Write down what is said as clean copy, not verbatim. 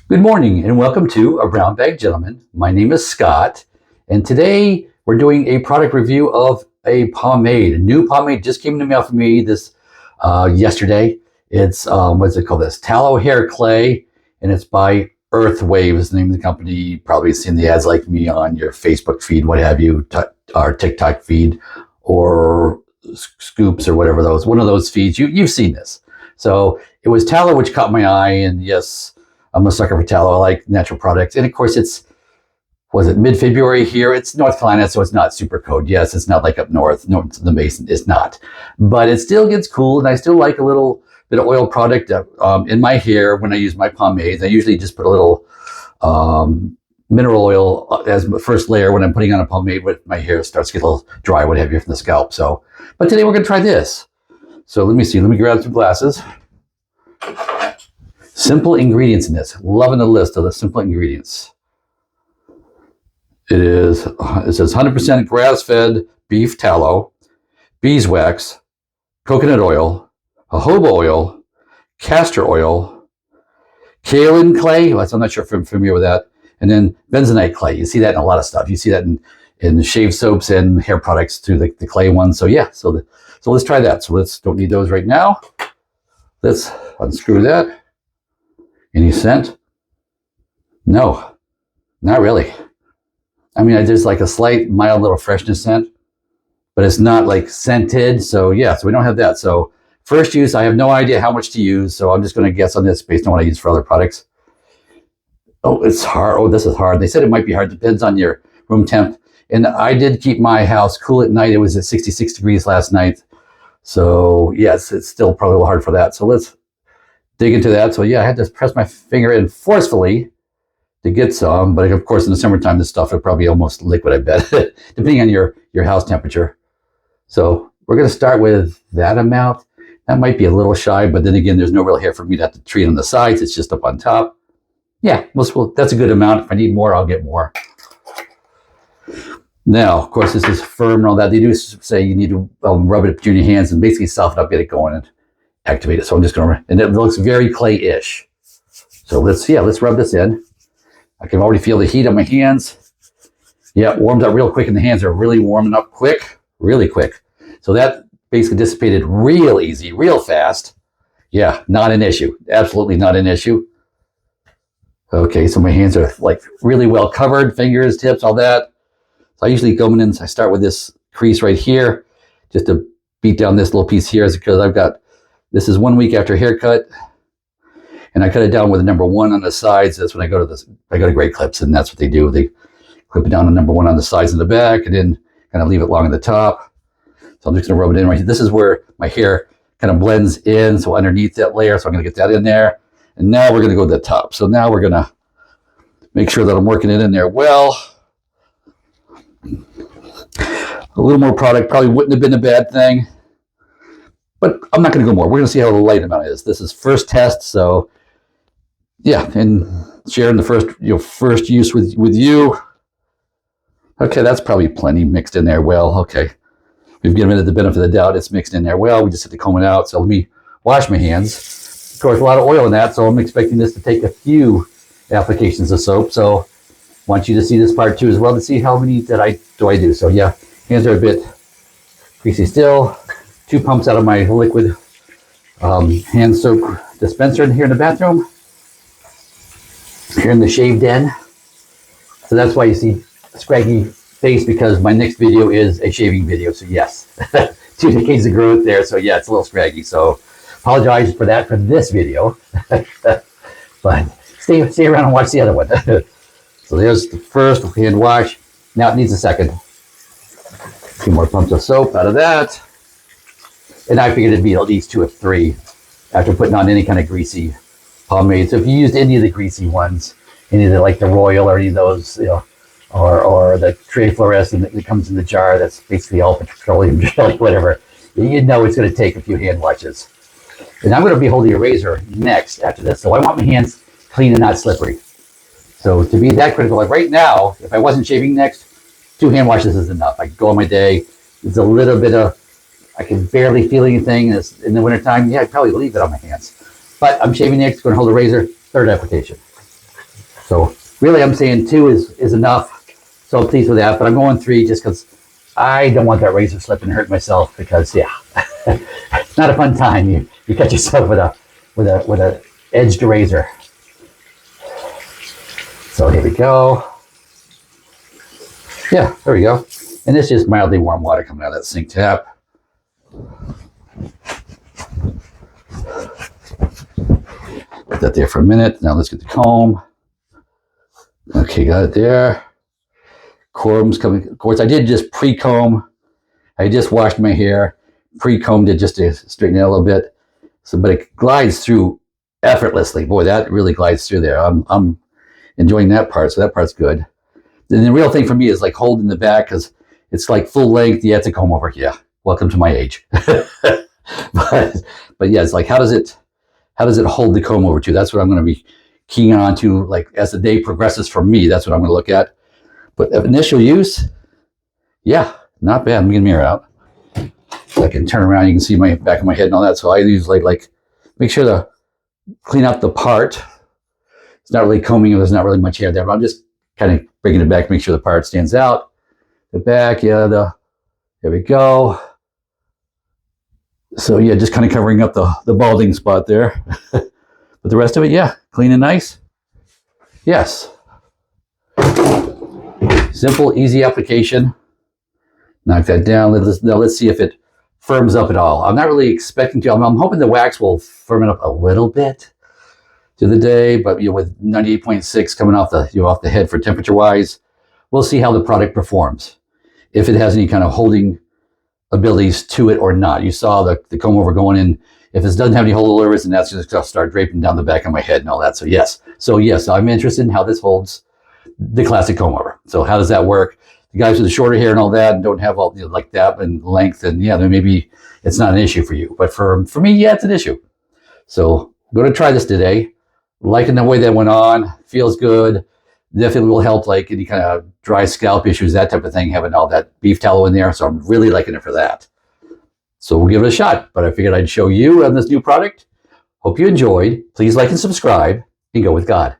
Good morning and welcome to A Brown Bag Gentleman. My name is Scott, and today we're doing a product review of a pomade. A new pomade just came in the mail for me this yesterday. It's what's it called? This Tallow Hair Clay, and it's by Earth Wave is the name of the company. You've probably seen the ads like me on your Facebook feed, what have you, or TikTok feed, or Scoops or whatever those. One of those feeds. You've seen this. So it was tallow which caught my eye, and yes, I'm a sucker for tallow. I like natural products. And of course, was it mid-February here? It's North Carolina, so it's not super cold. Yes, it's not like up north to the basin. It's not. But it still gets cool, and I still like a little bit of oil product in my hair when I use my pomades. I usually just put a little mineral oil as the first layer when I'm putting on a pomade when my hair starts to get a little dry, what have you, from the scalp. So, but today we're going to try this. So let me see. Let me grab some glasses. Simple ingredients in this. Loving the list of the simple ingredients. It says 100% grass-fed beef tallow, beeswax, coconut oil, jojoba oil, castor oil, kaolin clay. Well, I'm not sure if I'm familiar with that. And then bentonite clay. You see that in a lot of stuff. You see that in shave soaps and hair products too, the clay ones. So yeah, so let's try that. So don't need those right now. Let's unscrew that. Any scent? No, not really. I mean, there's like a slight, mild little freshness scent, but it's not like scented. So yeah, so we don't have that. So first use, I have no idea how much to use. So I'm just going to guess on this based on what I use for other products. Oh, it's hard. Oh, this is hard. They said it might be hard. Depends on your room temp. And I did keep my house cool at night. It was at 66 degrees last night. So yes, it's still probably a little hard for that. So let's dig into that. So yeah, I had to press my finger in forcefully to get some, but of course in the summertime this stuff is probably almost liquid, I bet, depending on your house temperature. So we're going to start with that amount. That might be a little shy, but then again, there's no real hair for me to have to treat on the sides. It's just up on top. Yeah, that's a good amount. If I need more, I'll get more. Now, of course, this is firm and all that. They do say you need to rub it between your hands and basically soften up, get it going and activate it. So I'm just going to, and it looks very clay-ish. So let's rub this in. I can already feel the heat on my hands. Yeah, it warms up real quick, and the hands are really warming up quick, really quick. So that basically dissipated real easy, real fast. Yeah, not an issue. Absolutely not an issue. Okay, so my hands are like really well covered, fingers, tips, all that. So I usually go in and I start with this crease right here, just to beat down this little piece here, because this is 1 week after haircut. And I cut it down with a number 1 on the sides. That's when I go to Great Clips, and that's what they do. They clip it down to number 1 on the sides and the back, and then kind of leave it long on the top. So I'm just gonna rub it in right here. This is where my hair kind of blends in, so underneath that layer. So I'm gonna get that in there. And now we're gonna go to the top. So now we're gonna make sure that I'm working it in there well. A little more product probably wouldn't have been a bad thing, but I'm not gonna go more. We're gonna see how the light amount is. This is first test, so yeah, and sharing the first use with you. Okay, that's probably plenty mixed in there well. Okay, we've given it the benefit of the doubt. It's mixed in there well. We just have to comb it out. So let me wash my hands. Of course, a lot of oil in that, so I'm expecting this to take a few applications of soap. So I want you to see this part too as well to see how many that I do. So yeah, hands are a bit greasy still. 2 pumps out of my liquid hand soap dispenser in here in the bathroom. Here in the shave den. So that's why you see a scraggy face, because my next video is a shaving video. So yes, 2 decades of growth there. So yeah, it's a little scraggy. So apologize for that for this video. But stay around and watch the other one. So there's the first hand wash. Now it needs a second. 2 more pumps of soap out of that. And I figured it'd be at least 2 or 3 after putting on any kind of greasy pomade. So if you used any of the greasy ones, any of the like the Royal or any of those, or the Tray Fluorescent that comes in the jar, that's basically all petroleum jelly, whatever, you know it's going to take a few hand washes. And I'm going to be holding a razor next after this, so I want my hands clean and not slippery. So to be that critical, like right now, if I wasn't shaving next, 2 hand washes is enough. I can go on my day. It's a little bit of, I can barely feel anything in the wintertime. Yeah, I'd probably leave it on my hands. But I'm shaving next, going to hold a razor, 3rd application. So really I'm saying 2 is enough. So I'm pleased with that, but I'm going 3 just because I don't want that razor slip and hurt myself, because yeah, it's not a fun time. You cut yourself with a edged razor. So here we go. Yeah, there we go. And it's just mildly warm water coming out of that sink tap. Put that there for a minute. Now let's get the comb. Okay, got it there. Comb's coming. Of course, I did just pre-comb. I just washed my hair, pre-combed it just to straighten it out a little bit. So, but it glides through effortlessly. Boy, that really glides through there. I'm enjoying that part, so that part's good. And the real thing for me is like holding the back, because it's like full length. Yeah, it's a comb over. Yeah, welcome to my age. but yeah, it's like how does it hold the comb over to? That's what I'm going to be keying on to, like as the day progresses for me. That's what I'm going to look at. But initial use, yeah, not bad. Let me get the mirror out so I can turn around. You can see my back of my head and all that. So I use like make sure to clean up the part. It's not really combing. There's not really much hair there, but I'm just kind of bringing it back, make sure the part stands out. The back, yeah, there we go. So yeah, just kind of covering up the balding spot there. But the rest of it, yeah, clean and nice. Yes. Simple, easy application. Knock that down. Now let's see if it firms up at all. I'm not really expecting to. I'm hoping the wax will firm it up a little bit through the day, but with 98.6 coming off the head for temperature wise, we'll see how the product performs. If it has any kind of holding abilities to it or not. You saw the comb over going in. If it doesn't have any holdovers, then that's just going to start draping down the back of my head and all that. So yes, I'm interested in how this holds the classic comb over. So how does that work? The guys with the shorter hair and all that and don't have all like that and length, and yeah, then maybe it's not an issue for you. But for me, yeah, it's an issue. So I'm going to try this today. Liking the way that went on. Feels good. Definitely will help like any kind of dry scalp issues, that type of thing, having all that beef tallow in there. So I'm really liking it for that. So we'll give it a shot. But I figured I'd show you on this new product. Hope you enjoyed. Please like and subscribe, and go with God.